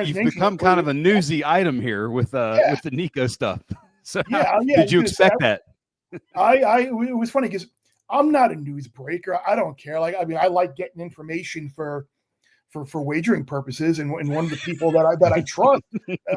you've become kind of a newsy item here with the Nico stuff. So yeah. Did you expect that? It was funny because I'm not a news breaker. I don't care. Like, I mean, I like getting information for wagering purposes. And one of the people that I trust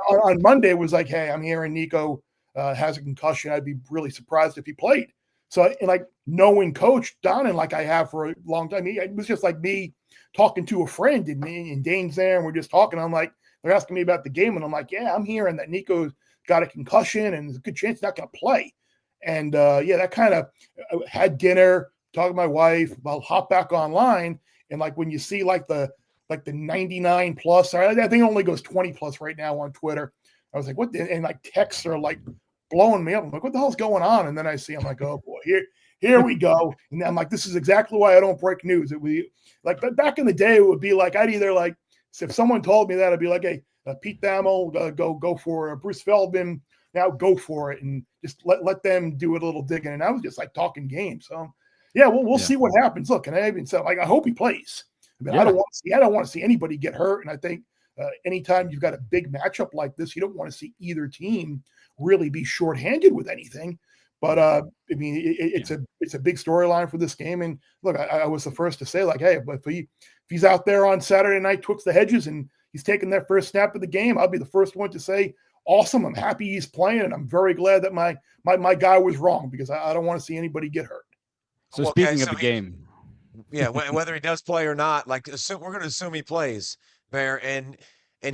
on Monday was like, hey, I'm hearing Nico has a concussion. I'd be really surprised if he played. So, and like knowing Coach Donnan, like I have for a long time, it was just like me talking to a friend, and Dane's there, and we're just talking. I'm like, they're asking me about the game, and I'm like, yeah, I'm hearing that Nico's got a concussion, and there's a good chance he's not going to play. And that kind of had dinner, talking to my wife. I'll hop back online, and like when you see like the 99 plus, I think it only goes 20 plus right now on Twitter. I was like, what? And like texts are like blowing me up. I'm like, what the hell's going on? And then I see, I'm like, oh boy, here we go. And I'm like, this is exactly why I don't break news. It would be like, but back in the day, it would be like, I'd either like, if someone told me that, I'd be like, hey, Pete Thamel, go for it. Bruce Feldman, now go for it. And just let them do a little digging. And I was just like talking games. So yeah, we'll see what happens. Look, and I even said, like, I hope he plays. I mean, I don't want to see anybody get hurt. And I think anytime you've got a big matchup like this, you don't want to see either team really be shorthanded with anything. But I mean, it's a big storyline for this game. And look, I was the first to say, like, hey, if he's out there on Saturday night twixt the hedges and he's taking that first snap of the game, I'll be the first one to say, awesome. I'm happy he's playing, and I'm very glad that my guy was wrong, because I don't want to see anybody get hurt. So speaking of the game. Yeah, whether he does play or not, like, we're going to assume he plays, Bear, and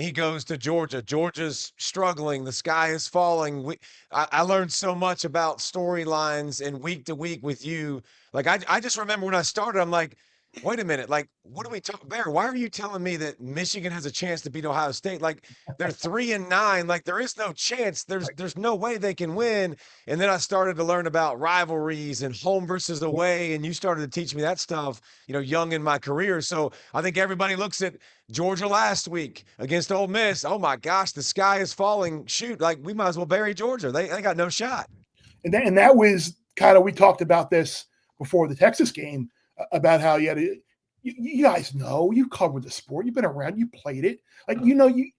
he goes to Georgia. Georgia's struggling. The sky is falling. I learned so much about storylines and week to week with you. Like, I just remember when I started, I'm like, wait a minute, like, what are we talking, Bear? Why are you telling me that Michigan has a chance to beat Ohio State? Like, they're 3-9. Like, there is no chance. There's no way they can win. And then I started to learn about rivalries and home versus away, and you started to teach me that stuff, young in my career. So I think everybody looks at Georgia last week against Ole Miss. Oh my gosh, the sky is falling. Shoot, like, we might as well bury Georgia. They got no shot. And that was kind of, we talked about this before the Texas game, about how you guys know, you covered the sport, you've been around, you played it, like,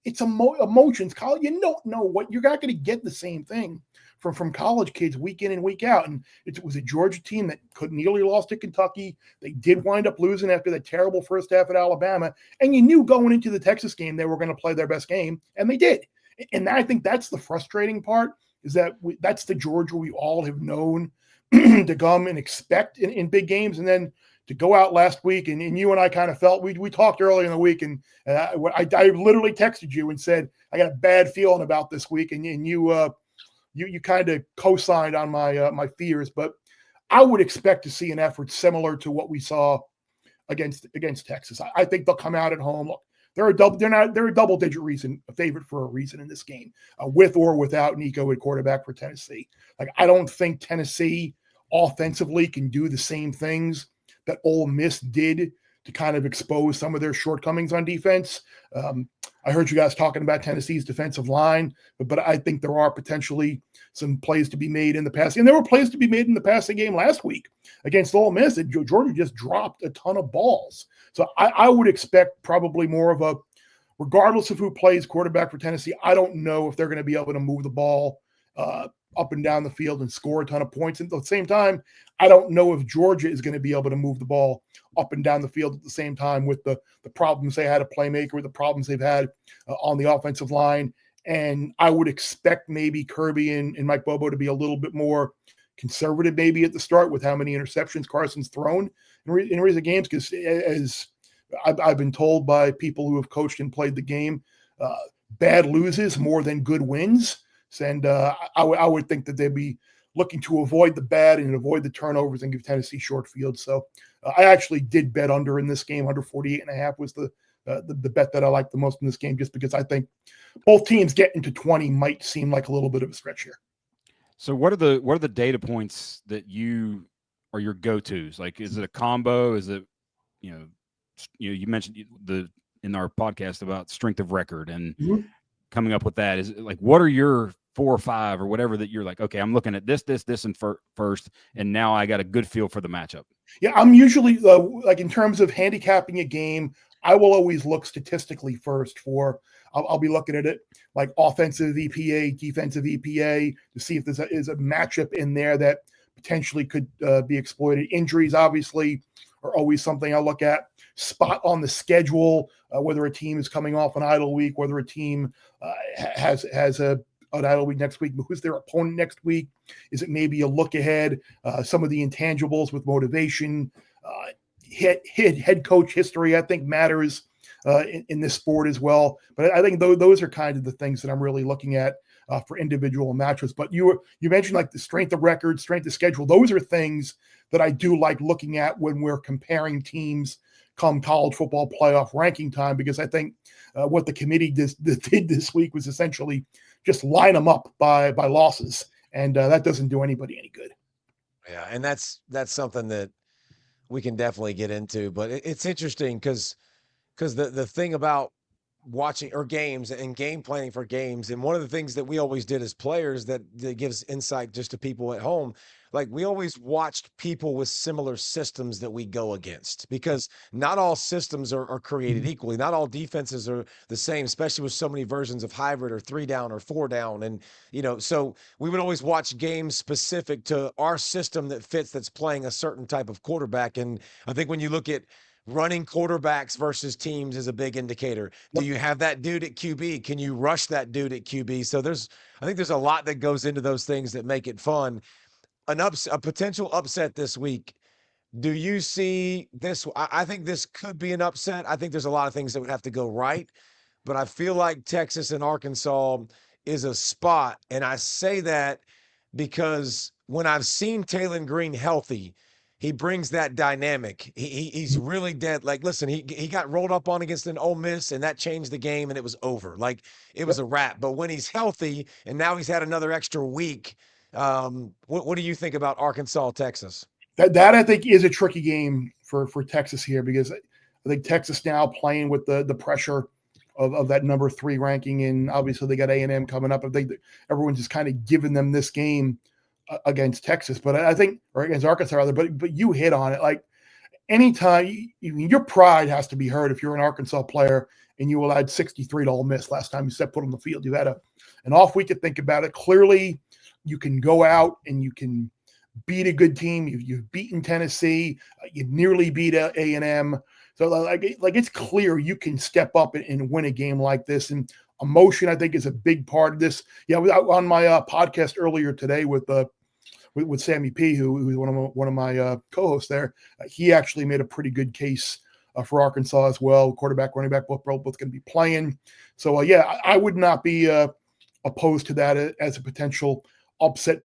it's emotions. College, you don't know what you're not going to get the same thing from college kids week in and week out. And it was a Georgia team that nearly lost to Kentucky. They did wind up losing after that terrible first half at Alabama, and you knew going into the Texas game they were going to play their best game, and they did. And I think that's the frustrating part, is that that's the Georgia we all have known to come and expect in big games. And then to go out last week, and you and I kind of felt, we talked earlier in the week, and I literally texted you and said, I got a bad feeling about this week. And you kind of co-signed on my fears, but I would expect to see an effort similar to what we saw against Texas. I think they'll come out at home. Look, they're a double-digit favorite for a reason in this game, with or without Nico at quarterback for Tennessee. Like, I don't think Tennessee offensively can do the same things that Ole Miss did to kind of expose some of their shortcomings on defense. I heard you guys talking about Tennessee's defensive line, but I think there are potentially some plays to be made in the passing. And there were plays to be made in the passing game last week against Ole Miss that Georgia just dropped a ton of balls. So I would expect probably more of regardless of who plays quarterback for Tennessee, I don't know if they're going to be able to move the ball up and down the field and score a ton of points. And at the same time, I don't know if Georgia is going to be able to move the ball up and down the field at the same time, with the problems they had at playmaker, the problems they've had on the offensive line. And I would expect maybe Kirby and Mike Bobo to be a little bit more conservative maybe at the start with how many interceptions Carson's thrown in recent games, because as I've been told by people who have coached and played the game, bad loses more than good wins. And I would think that they'd be looking to avoid the bad and avoid the turnovers and give Tennessee short field. So I actually did bet under in this game. Under 48.5 was the bet that I liked the most in this game, just because I think both teams getting to 20 might seem like a little bit of a stretch here. So what are the data points that you are your go-tos? Like, is it a combo? Is it, you mentioned in our podcast about strength of record and coming up with that. Is it like, what are your 4 or 5 or whatever that you're like, okay, I'm looking at this and first, and now I got a good feel for the matchup? Yeah, I'm usually like, in terms of handicapping a game, I will always look statistically first for I'll be looking at it like offensive EPA, defensive EPA to see if is a matchup in there that potentially could be exploited. Injuries, obviously, are always something I look at. Spot on the schedule, whether a team is coming off an idle week, whether a team has an idle week next week, who's their opponent next week? Is it maybe a look ahead? Some of the intangibles with motivation, head coach history, I think matters in this sport as well. But I think those are kind of the things that I'm really looking at for individual matchups. But you mentioned like the strength of record, strength of schedule. Those are things that I do like looking at when we're comparing teams come college football playoff ranking time, because I think what the committee did this week was essentially just line them up by losses, and that doesn't do anybody any good. Yeah, and that's something that we can definitely get into. But it's interesting because the thing about watching or games and game planning for games, and one of the things that we always did as players that gives insight just to people at home, like we always watched people with similar systems that we go against, because not all systems are created equally. Not all defenses are the same, especially with so many versions of hybrid or 3 down or 4 down. And, so we would always watch games specific to our system that fits, that's playing a certain type of quarterback. And I think when you look at running quarterbacks versus teams is a big indicator. Do you have that dude at QB? Can you rush that dude at QB? So I think there's a lot that goes into those things that make it fun. A potential upset this week. Do you see this? I think this could be an upset. I think there's a lot of things that would have to go right, but I feel like Texas and Arkansas is a spot. And I say that because when I've seen Taylon Green healthy, he brings that dynamic. He's really dead. Like, listen, he got rolled up on against an Ole Miss, and that changed the game, and it was over. Like, it was a wrap. But when he's healthy, and now he's had another extra week, what do you think about Arkansas, Texas? That I think is a tricky game for Texas here, because I think Texas now playing with the pressure of that number 3 ranking, and obviously they got A&M coming up. I think everyone's just kind of giving them this game against Texas, but I think, or against Arkansas rather, but you hit on it. Like, anytime your pride has to be hurt if you're an Arkansas player and you allowed 63 to Ole Miss last time you set foot on the field. You've had an off week to think about it. Clearly, you can go out and you can beat a good team. You've beaten Tennessee. You nearly beat A&M. So like it's clear you can step up and win a game like this. And emotion, I think, is a big part of this. Yeah, on my podcast earlier today with Sammy P, who's one of my co-hosts there, he actually made a pretty good case for Arkansas as well. Quarterback, running back, both going to be playing. So I would not be opposed to that as a potential upset